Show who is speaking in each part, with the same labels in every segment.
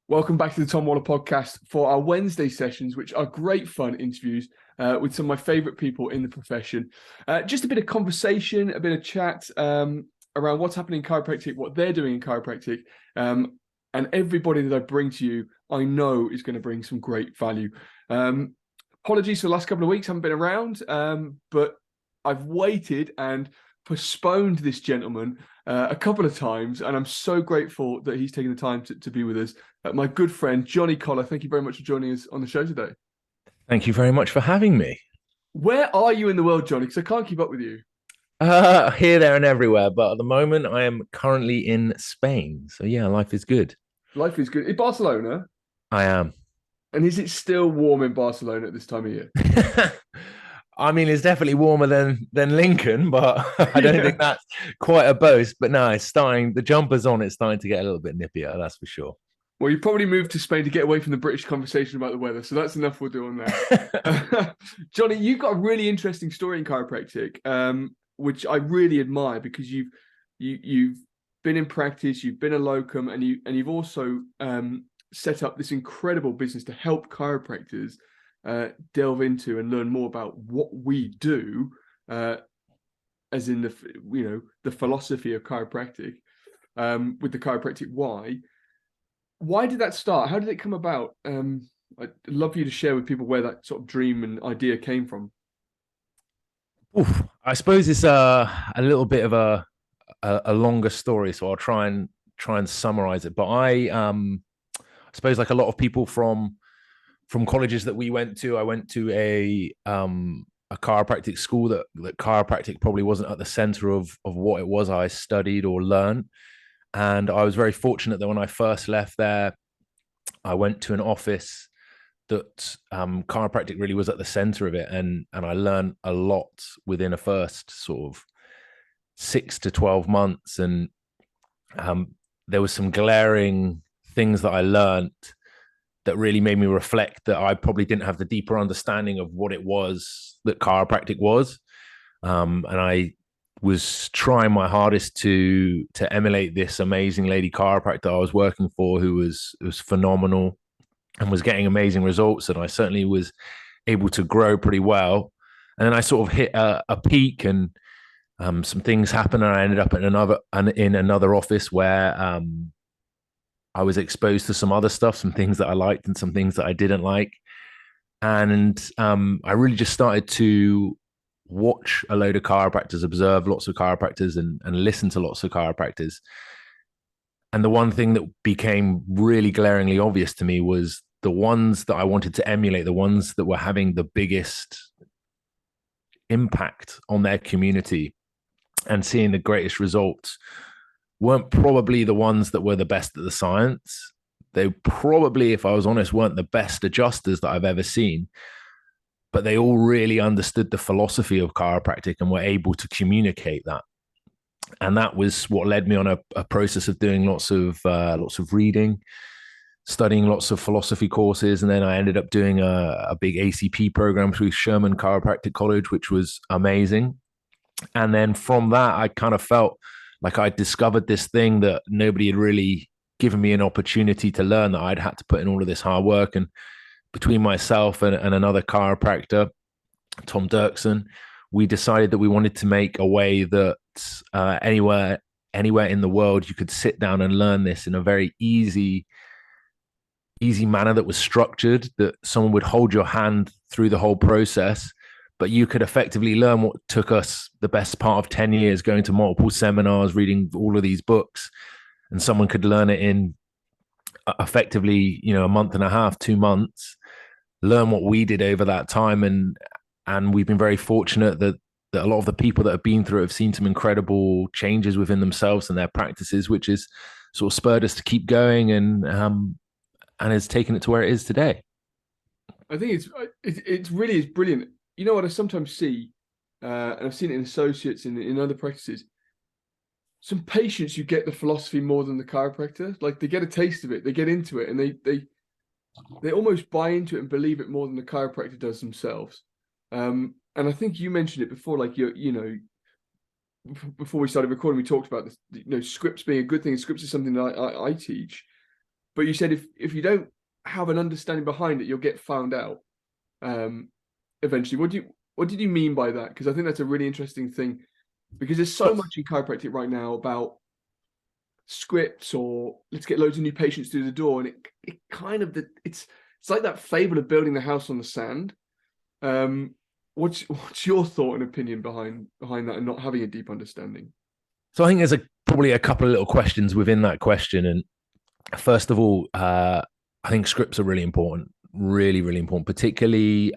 Speaker 1: Welcome back to the Tom Waller podcast for our Wednesday sessions, which are great fun interviews with some of my favorite people in the profession. Just a bit of conversation, a bit of chat around what's happening in chiropractic, what they're doing in chiropractic, and everybody that I bring to you, I know is going to bring some great value. Apologies for the last couple of weeks, I haven't been around, but I've waited and postponed this gentleman a couple of times, and I'm so grateful that he's taken the time to be with us. My good friend, Jonny Coller, thank you very much for joining us on the show today.
Speaker 2: Thank you very much for having me.
Speaker 1: Where are you in the world, Jonny? Because I can't keep up with you.
Speaker 2: Here, there, and everywhere. But at the moment, I am currently in Spain. So, yeah, life is good.
Speaker 1: Life is good. In Barcelona,
Speaker 2: I am.
Speaker 1: and is it still warm in Barcelona at this time of year?
Speaker 2: I mean, it's definitely warmer than Lincoln, but I don't
Speaker 1: Yeah.
Speaker 2: think that's quite a boast. But no, it's starting, the jumper's on, it's starting to get a little bit nippier, that's for sure.
Speaker 1: Well, you probably moved to Spain to get away from the British conversation about the weather, so that's enough we'll do on that. Jonny, you've got a really interesting story in chiropractic, which I really admire because you've been in practice, you've been a locum, and you've also set up this incredible business to help chiropractors delve into and learn more about what we do, as in the philosophy of chiropractic, with the chiropractic why. Why did that start? How did it come about? I'd love for you to share with people where that sort of dream and idea came from.
Speaker 2: Oof, I suppose it's a little bit of a longer story, so I'll try and summarize it. But I suppose like a lot of people from colleges that we went to, I went to a chiropractic school that chiropractic probably wasn't at the center of what it was I studied or learned. And I was very fortunate that when I first left there, I went to an office that chiropractic really was at the center of it, and I learned a lot within a first sort of 6 to 12 months, and there was some glaring things that I learned that really made me reflect that I probably didn't have the deeper understanding of what it was that chiropractic was. And I was trying my hardest to emulate this amazing lady chiropractor I was working for, who was phenomenal and was getting amazing results. And I certainly was able to grow pretty well. And then I sort of hit a peak, and some things happened, and I ended up in another office where I was exposed to some other stuff, some things that I liked and some things that I didn't like. And I really just started to watch a load of chiropractors, observe lots of chiropractors, and listen to lots of chiropractors. And the one thing that became really glaringly obvious to me was the ones that I wanted to emulate, the ones that were having the biggest impact on their community and seeing the greatest results, weren't probably the ones that were the best at the science. They probably, if I was honest, weren't the best adjusters that I've ever seen, but they all really understood the philosophy of chiropractic and were able to communicate that. And that was what led me on a process of doing lots of reading, studying lots of philosophy courses, and then I ended up doing a big ACP program through Sherman Chiropractic College, which was amazing. And then from that, I kind of felt like I discovered this thing that nobody had really given me an opportunity to learn, that I'd had to put in all of this hard work. And between myself and another chiropractor, Tom Dirksen, we decided that we wanted to make a way that anywhere in the world you could sit down and learn this in a very easy manner that was structured, that someone would hold your hand through the whole process, but you could effectively learn what took us the best part of 10 years, going to multiple seminars, reading all of these books, and someone could learn it in effectively, a month and a half, 2 months, learn what we did over that time. And we've been very fortunate that a lot of the people that have been through it have seen some incredible changes within themselves and their practices, which has sort of spurred us to keep going, and has taken it to where it is today.
Speaker 1: I think it really is brilliant. You know what I sometimes see, and I've seen it in associates in other practices. Some patients, you get the philosophy more than the chiropractor. Like, they get a taste of it, they get into it, and they almost buy into it and believe it more than the chiropractor does themselves. And I think you mentioned it before, like before we started recording, we talked about this, scripts being a good thing. Scripts is something that I teach. But you said if you don't have an understanding behind it, you'll get found out eventually. What did you mean by that? Because I think that's a really interesting thing, because there's so much in chiropractic right now about scripts or let's get loads of new patients through the door, and it kind of it's like that fable of building the house on the sand. What's your thought and opinion behind that and not having a deep understanding?
Speaker 2: So I think there's probably a couple of little questions within that question. And first of all, I think scripts are really important, really, really important, particularly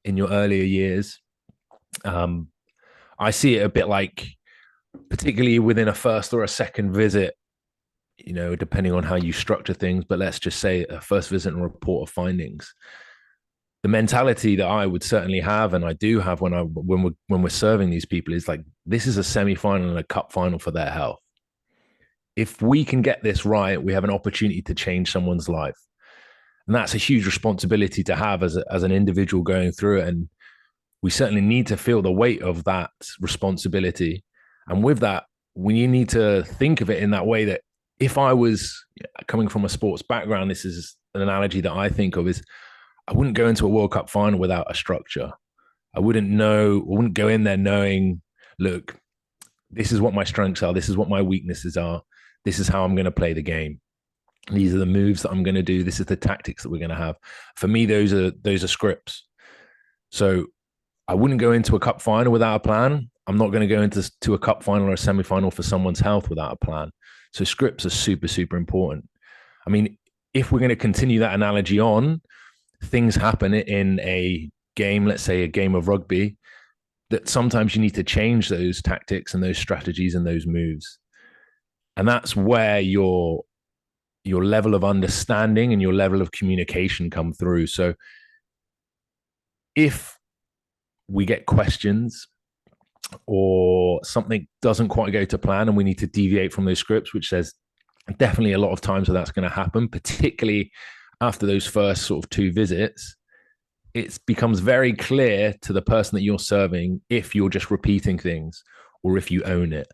Speaker 2: in your earlier years. I see it a bit like, particularly within a first or a second visit, depending on how you structure things, but let's just say a first visit and report of findings. The mentality that I would certainly have, and I do have when we're serving these people, is like, this is a semi-final and a cup final for their health. If we can get this right, we have an opportunity to change someone's life. And that's a huge responsibility to have as an individual going through it. And we certainly need to feel the weight of that responsibility. And with that, we need to think of it in that way that if I was coming from a sports background, this is an analogy that I think of, is I wouldn't go into a World Cup final without a structure. I wouldn't go in there knowing, look, this is what my strengths are. This is what my weaknesses are. This is how I'm going to play the game. These are the moves that I'm going to do. This is the tactics that we're going to have. For me, those are scripts. So I wouldn't go into a cup final without a plan. I'm not going to go into a cup final or a semi-final for someone's health without a plan. So scripts are super, super important. I mean, if we're going to continue that analogy on, things happen in a game, let's say a game of rugby, that sometimes you need to change those tactics and those strategies and those moves. And that's where your level of understanding and your level of communication come through. So if we get questions or something doesn't quite go to plan and we need to deviate from those scripts, which there's definitely a lot of times where that's going to happen, particularly after those first sort of 2 visits, it becomes very clear to the person that you're serving if you're just repeating things or if you own it.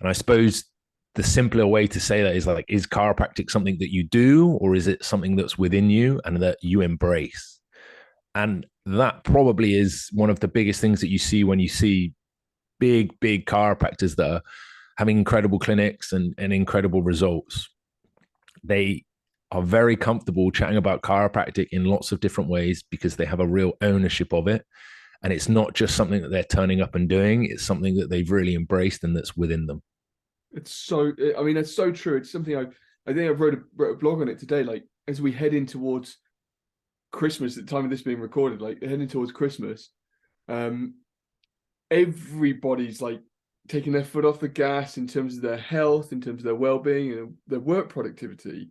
Speaker 2: And I suppose the simpler way to say that is like, is chiropractic something that you do, or is it something that's within you and that you embrace? And that probably is one of the biggest things that you see when you see big chiropractors that are having incredible clinics and incredible results. They are very comfortable chatting about chiropractic in lots of different ways because they have a real ownership of it. And it's not just something that they're turning up and doing. It's something that they've really embraced and that's within them.
Speaker 1: It's so, I mean, that's so true. It's something I think I wrote a blog on it today. Like, as we head in towards Christmas, at the time of this being recorded, like heading towards Christmas, everybody's like taking their foot off the gas in terms of their health, in terms of their well-being and their work productivity.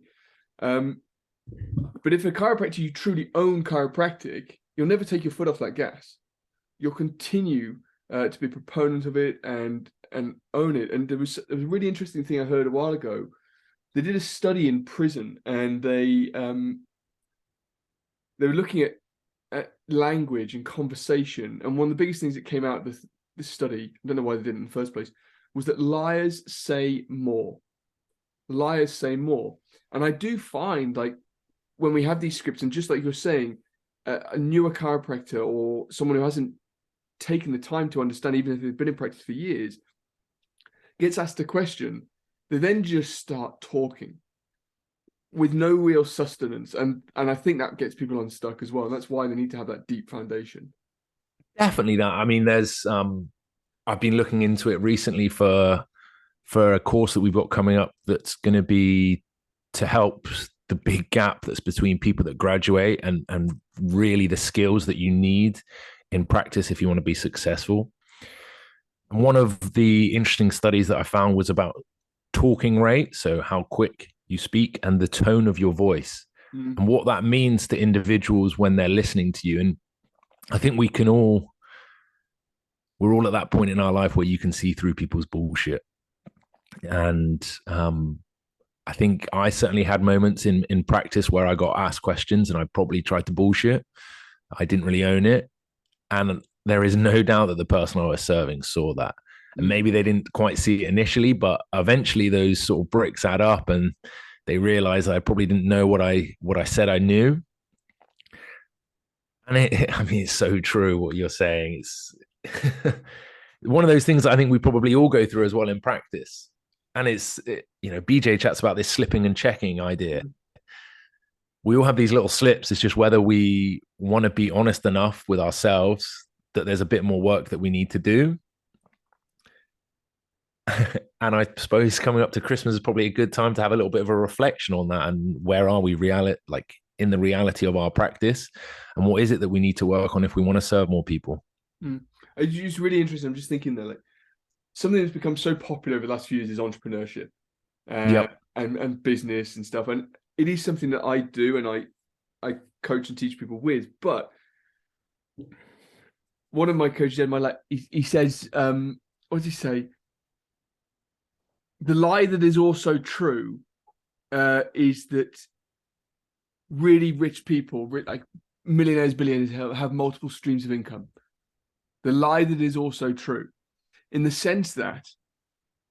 Speaker 1: But if a chiropractor, you truly own chiropractic, you'll never take your foot off that gas. You'll continue to be a proponent of it and own it. And there was a really interesting thing I heard a while ago. They did a study in prison, and they were looking at language and conversation. And one of the biggest things that came out of this study, I don't know why they did it in the first place, was that liars say more. Liars say more. And I do find, like, when we have these scripts, and just like you're saying, a newer chiropractor or someone who hasn't taken the time to understand, even if they've been in practice for years, gets asked a question, they then just start talking with no real sustenance. And I think that gets people unstuck as well. And that's why they need to have that deep foundation.
Speaker 2: Definitely that. I mean, there's I've been looking into it recently for a course that we've got coming up that's going to be to help the big gap that's between people that graduate and really the skills that you need in practice if you want to be successful. And one of the interesting studies that I found was about talking rate, so how quick you speak, and the tone of your voice, and what that means to individuals when they're listening to you. And I think we're all at that point in our life where you can see through people's bullshit. And I think I certainly had moments in practice where I got asked questions and I probably tried to bullshit. I didn't really own it. And there is no doubt that the person I was serving saw that. And maybe they didn't quite see it initially, but eventually those sort of bricks add up and They realize I probably didn't know what I said I knew. And I mean, it's so true what you're saying. It's one of those things that I think we probably all go through as well in practice. And BJ chats about this slipping and checking idea. We all have these little slips. It's just whether we want to be honest enough with ourselves that there's a bit more work that we need to do. And I suppose coming up to Christmas is probably a good time to have a little bit of a reflection on that, and where are we in the reality of our practice, and what is it that we need to work on if we want to serve more people.
Speaker 1: It's really interesting. I'm just thinking that something that's become so popular over the last few years is entrepreneurship, and business and stuff, and it is something that I do and I coach and teach people with. But one of my coaches in my life, he says, what does he say? The lie that is also true is that really rich people, like millionaires, billionaires, have multiple streams of income. The lie that is also true, in the sense that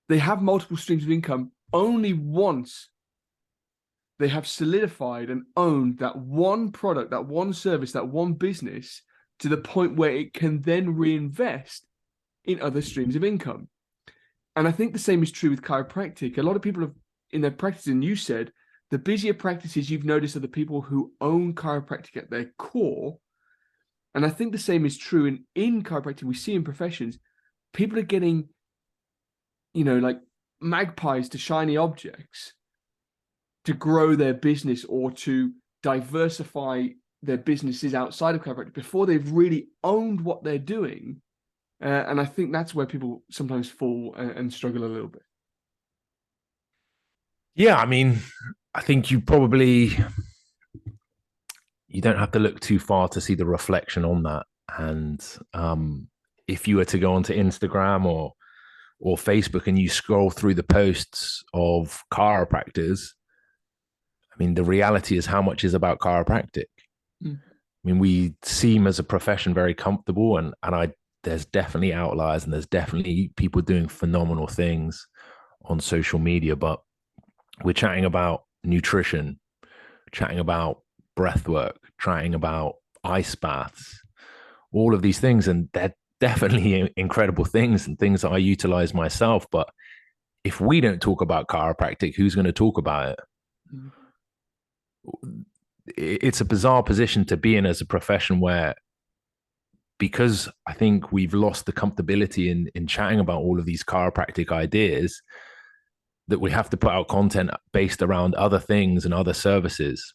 Speaker 1: they have multiple streams of income only once they have solidified and owned that one product, that one service, that one business, to the point where it can then reinvest in other streams of income. And I think the same is true with chiropractic. A lot of people have, in their practice, and you said, the busier practices you've noticed are the people who own chiropractic at their core. And I think the same is true in chiropractic. We see in professions, people are getting, like magpies to shiny objects to grow their business or to diversify their businesses outside of chiropractic before they've really owned what they're doing. And I think that's where people sometimes fall and struggle a little bit.
Speaker 2: Yeah, I mean, I think you don't have to look too far to see the reflection on that. And if you were to go onto Instagram or Facebook and you scroll through the posts of chiropractors, I mean, the reality is how much is about chiropractic. I mean, we seem as a profession very comfortable, and there's definitely outliers and there's definitely people doing phenomenal things on social media, but we're chatting about nutrition, chatting about breath work, chatting about ice baths, all of these things. And they're definitely incredible things and things that I utilize myself. But if we don't talk about chiropractic, who's going to talk about it? It's a bizarre position to be in as a profession where, because I think we've lost the comfortability in chatting about all of these chiropractic ideas, that we have to put out content based around other things and other services.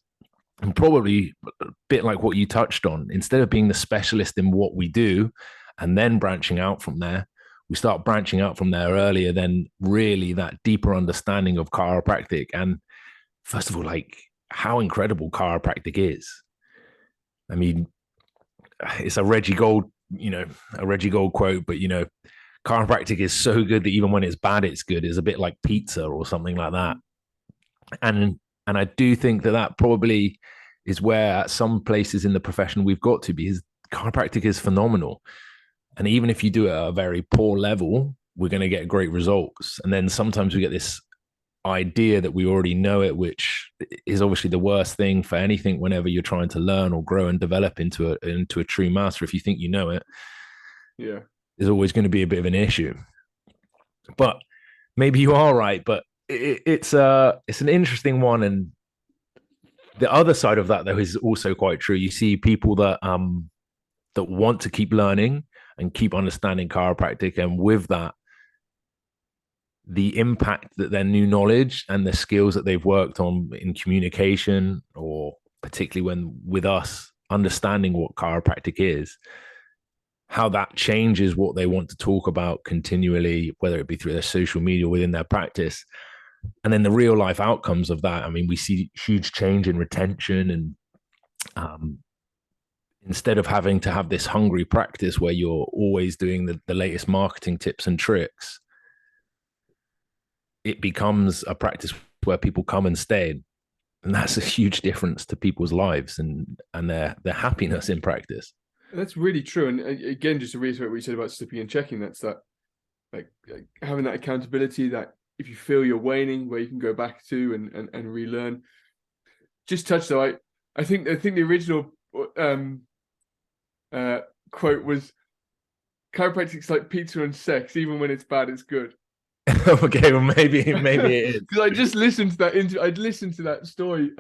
Speaker 2: And probably a bit like what you touched on, instead of being the specialist in what we do and then branching out from there, we start branching out from there earlier than really that deeper understanding of chiropractic. And first of all, like how incredible chiropractic is. I mean, it's a Reggie Gold quote, but chiropractic is so good that even when it's bad, it's good. It's a bit like pizza or something like that. And I do think that probably is where at some places in the profession we've got to, because chiropractic is phenomenal. And even if you do it at a very poor level, we're going to get great results. And then sometimes we get this idea that we already know it, which is obviously the worst thing for anything whenever you're trying to learn or grow and develop into a true master. If you think you know it, there's always going to be a bit of an issue. But maybe you are right, but it's an interesting one. And the other side of that, though, is also quite true. You see people that want to keep learning and keep understanding chiropractic, and with that, the impact that their new knowledge and the skills that they've worked on in communication, or particularly when with us understanding what chiropractic is, how that changes what they want to talk about continually, whether it be through their social media or within their practice. And then the real life outcomes of that. I mean, we see huge change in retention, and instead of having to have this hungry practice where you're always doing the latest marketing tips and tricks, it becomes a practice where people come and stay. And that's a huge difference to people's lives and their happiness in practice.
Speaker 1: That's really true. And again, just to reiterate what you said about slipping and checking, that's that like having that accountability, that if you feel you're waning, where you can go back to and relearn. Just touch though. I think the original quote was, chiropractic's like pizza and sex. Even when it's bad, it's good.
Speaker 2: Okay, well maybe it is.
Speaker 1: Because I just listened to that. I'd listened to that story.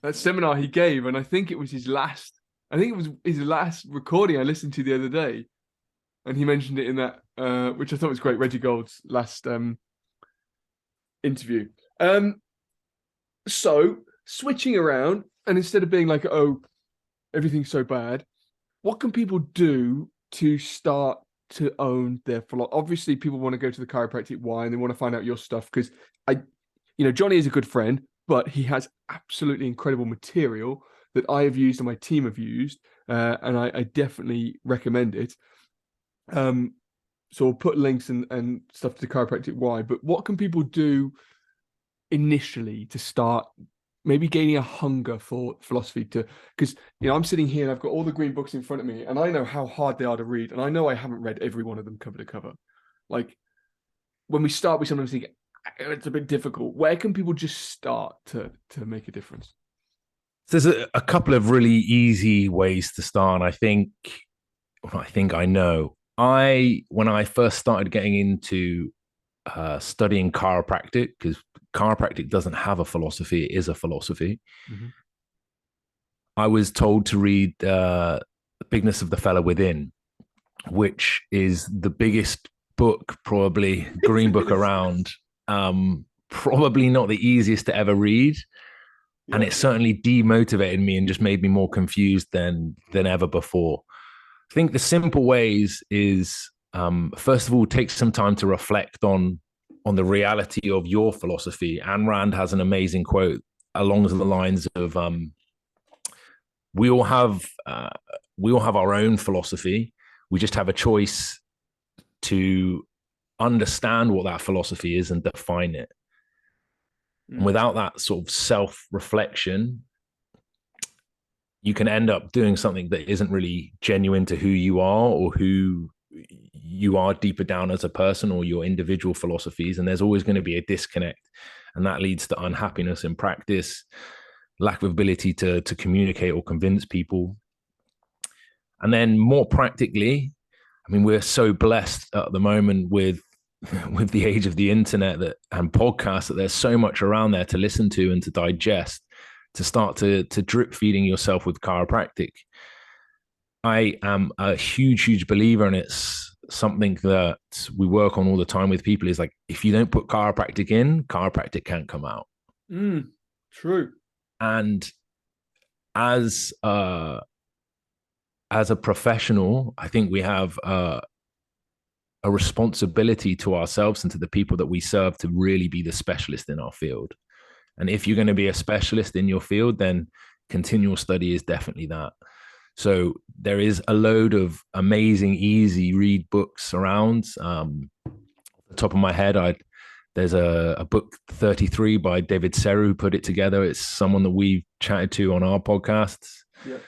Speaker 1: That seminar he gave, and I think it was his last. I think it was his last recording I listened to the other day, and he mentioned it in that, which I thought was great. Reggie Gold's last interview. So switching around, and instead of being like, "Oh, everything's so bad," what can people do to start to own their philosophy? Obviously, people want to go to the chiropractic why, and they want to find out your stuff because Jonny is a good friend, but he has absolutely incredible material that I have used and my team have used, and I definitely recommend it. So we'll put links and stuff to the chiropractic why. But what can people do initially to start maybe gaining a hunger for philosophy? Because I'm sitting here and I've got all the green books in front of me, and I know how hard they are to read, and I know I haven't read every one of them cover to cover. Like when we start, we sometimes think it's a bit difficult. Where can people just start to make a difference?
Speaker 2: There's a couple of really easy ways to start. I think I know. When I first started getting into studying chiropractic, because chiropractic doesn't have a philosophy, it is a philosophy. Mm-hmm. I was told to read The Bigness of the Fellow Within, which is the biggest book, probably green book around. Probably not the easiest to ever read. Yeah. And it certainly demotivated me and just made me more confused than ever before. I think the simple ways is, first of all, take some time to reflect on the reality of your philosophy. Ayn Rand has an amazing quote along the lines of, we all have our own philosophy. We just have a choice to understand what that philosophy is and define it. And without that sort of self-reflection, you can end up doing something that isn't really genuine to who you are or who you are deeper down as a person or your individual philosophies. And there's always going to be a disconnect. And that leads to unhappiness in practice, lack of ability to communicate or convince people. And then more practically, I mean, we're so blessed at the moment with the age of the internet and podcasts that there's so much around there to listen to and to digest, to start to drip feeding yourself with chiropractic. I am a huge believer, and it's something that we work on all the time with people, is like, if you don't put chiropractic in, chiropractic can't come out.
Speaker 1: True.
Speaker 2: And as a professional, I think we have a responsibility to ourselves and to the people that we serve to really be the specialist in our field. And if you're going to be a specialist in your field, then continual study is definitely that. So there is a load of amazing, easy read books around. Off the top of my head, there's a book 33 by David Seru who put it together. It's someone that we've chatted to on our podcasts. Yeah.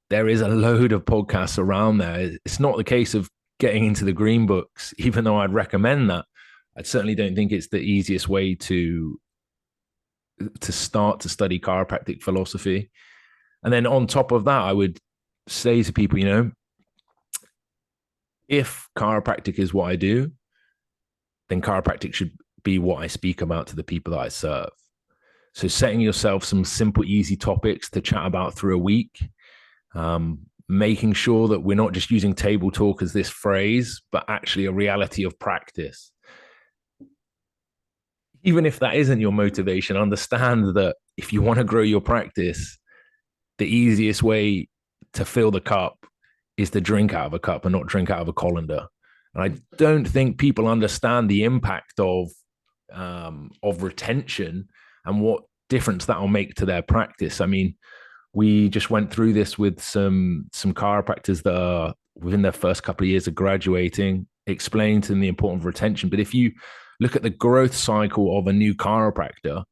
Speaker 2: There is a load of podcasts around there. It's not the case of getting into the green books, even though I'd recommend that. I certainly don't think it's the easiest way to start to study chiropractic philosophy. And then on top of that, I would say to people, if chiropractic is what I do, then chiropractic should be what I speak about to the people that I serve. So setting yourself some simple, easy topics to chat about through a week, making sure that we're not just using table talk as this phrase, but actually a reality of practice. Even if that isn't your motivation, understand that if you want to grow your practice, the easiest way to fill the cup is to drink out of a cup and not drink out of a colander. And I don't think people understand the impact of retention and what difference that will make to their practice. I mean, we just went through this with some chiropractors that are within their first couple of years of graduating, explaining to them the importance of retention. But if you look at the growth cycle of a new chiropractor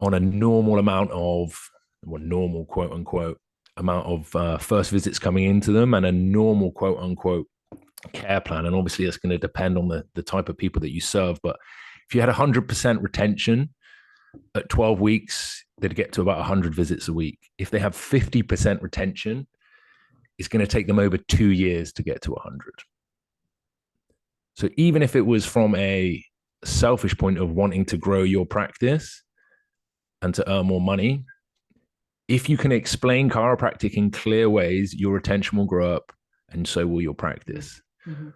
Speaker 2: on a normal amount of, well, normal quote unquote amount of first visits coming into them and a normal quote unquote care plan. And obviously it's going to depend on the type of people that you serve. But if you had 100% retention at 12 weeks, they'd get to about 100 visits a week. If they have 50% retention, it's going to take them over 2 years to get to 100. So even if it was from a selfish point of wanting to grow your practice and to earn more money, if you can explain chiropractic in clear ways, your retention will grow up and so will your practice. Mm-hmm.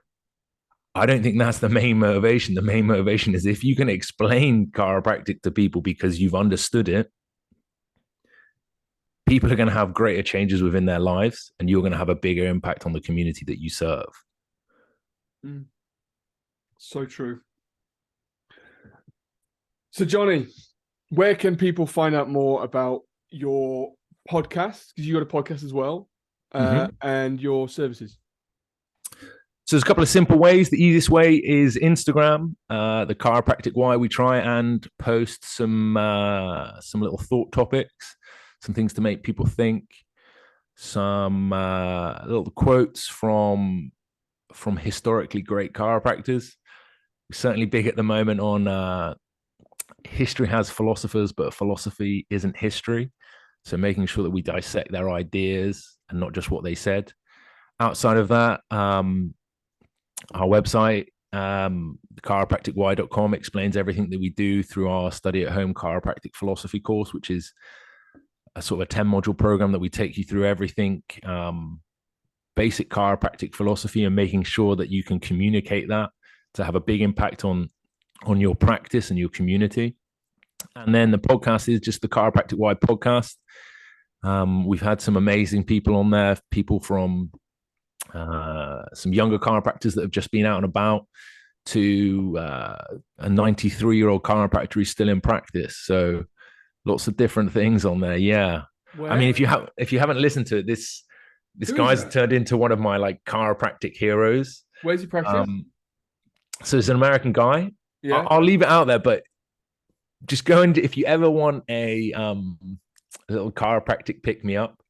Speaker 2: I don't think that's the main motivation. The main motivation is if you can explain chiropractic to people because you've understood it, people are going to have greater changes within their lives and you're going to have a bigger impact on the community that you serve.
Speaker 1: Mm. So true. So Jonny, where can people find out more about your podcast? Because you got a podcast as well, and your services.
Speaker 2: So there's a couple of simple ways. The easiest way is Instagram, the Chiropractic Why. We try and post some little thought topics, some things to make people think, some little quotes from historically great chiropractors. We're certainly big at the moment on history has philosophers, but philosophy isn't history. So making sure that we dissect their ideas and not just what they said. Outside of that, our website, chiropracticwhy.com, explains everything that we do through our study at home chiropractic philosophy course, which is a sort of a 10 module program that we take you through everything, basic chiropractic philosophy, and making sure that you can communicate that to have a big impact on your practice and your community. And then the podcast is just the Chiropractic Why podcast. We've had some amazing people on there, people from some younger chiropractors that have just been out and about to a 93-year-old chiropractor who's still in practice. So lots of different things on there. Yeah. Where? I mean, if you haven't listened to it, this guy's turned into one of my like chiropractic heroes.
Speaker 1: Where's he practice?
Speaker 2: So it's an American guy.
Speaker 1: Yeah.
Speaker 2: I'll leave it out there, but just go and if you ever want a little chiropractic pick me up,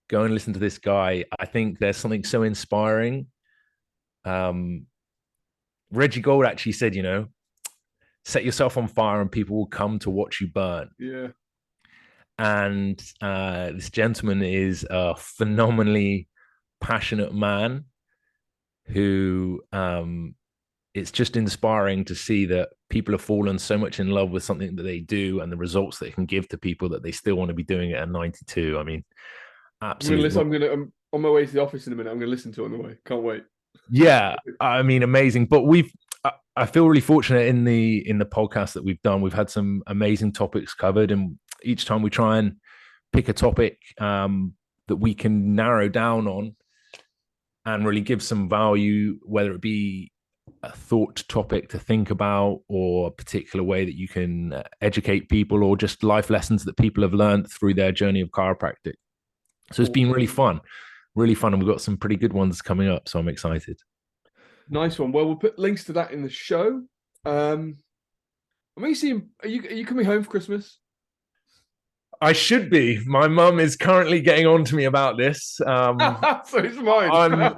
Speaker 2: go and listen to this guy. I think there's something so inspiring. Reggie Gold actually said, set yourself on fire and people will come to watch you burn.
Speaker 1: Yeah.
Speaker 2: And this gentleman is a phenomenally passionate man who it's just inspiring to see that people have fallen so much in love with something that they do and the results that it can give to people that they still want to be doing it at 92. I mean, absolutely.
Speaker 1: I'm on my way to the office in a minute. I'm going to listen to it on the way. Can't wait.
Speaker 2: Yeah, I mean, amazing. But I feel really fortunate in the podcast that we've done. We've had some amazing topics covered, and each time we try and pick a topic that we can narrow down on and really give some value, whether it be a thought topic to think about or a particular way that you can educate people or just life lessons that people have learned through their journey of chiropractic. So it's been really fun. And we've got some pretty good ones coming up. So I'm excited.
Speaker 1: Nice one. Well, we'll put links to that in the show. Are you coming home for Christmas?
Speaker 2: I should be. My mum is currently getting on to me about this.
Speaker 1: So is mine.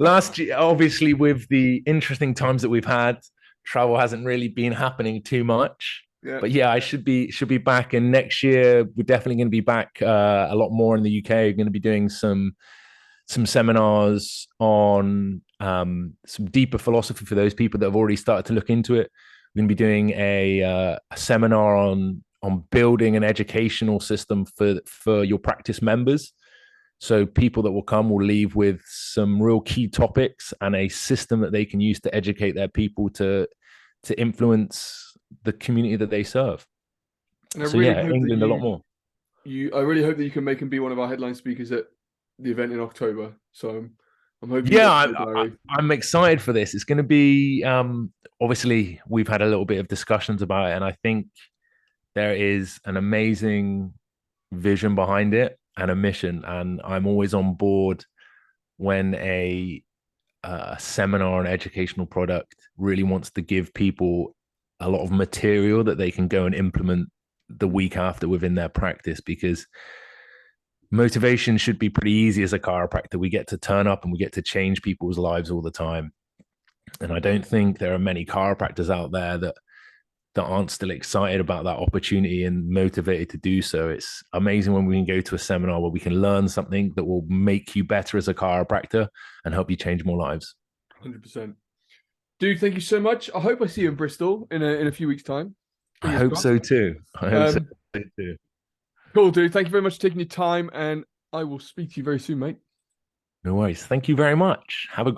Speaker 2: Last year, obviously, with the interesting times that we've had, travel hasn't really been happening too much. Yeah. But yeah, I should be back. And next year, we're definitely going to be back a lot more in the UK. We're going to be doing some seminars on some deeper philosophy for those people that have already started to look into it. We're going to be doing a seminar on building an educational system for your practice members. So people that will come will leave with some real key topics and a system that they can use to educate their people to influence the community that they serve. So yeah, England a lot more.
Speaker 1: I really hope that you can make him be one of our headline speakers at the event in October. So I'm hoping.
Speaker 2: Yeah, I'm excited for this. It's going to be obviously we've had a little bit of discussions about it, and I think there is an amazing vision behind it and a mission, and I'm always on board when a seminar and educational product really wants to give people a lot of material that they can go and implement the week after within their practice, because motivation should be pretty easy as a chiropractor. We get to turn up and we get to change people's lives all the time. And I don't think there are many chiropractors out there that aren't still excited about that opportunity and motivated to do so. It's amazing when we can go to a seminar where we can learn something that will make you better as a chiropractor and help you change more lives.
Speaker 1: 100%. Dude, thank you so much. I hope I see you in Bristol in a few weeks' time.
Speaker 2: I
Speaker 1: Fingers
Speaker 2: hope
Speaker 1: crossed.
Speaker 2: so too. I hope so too.
Speaker 1: Cool, dude. Thank you very much for taking your time, and I will speak to you very soon, mate.
Speaker 2: No worries. Thank you very much. Have a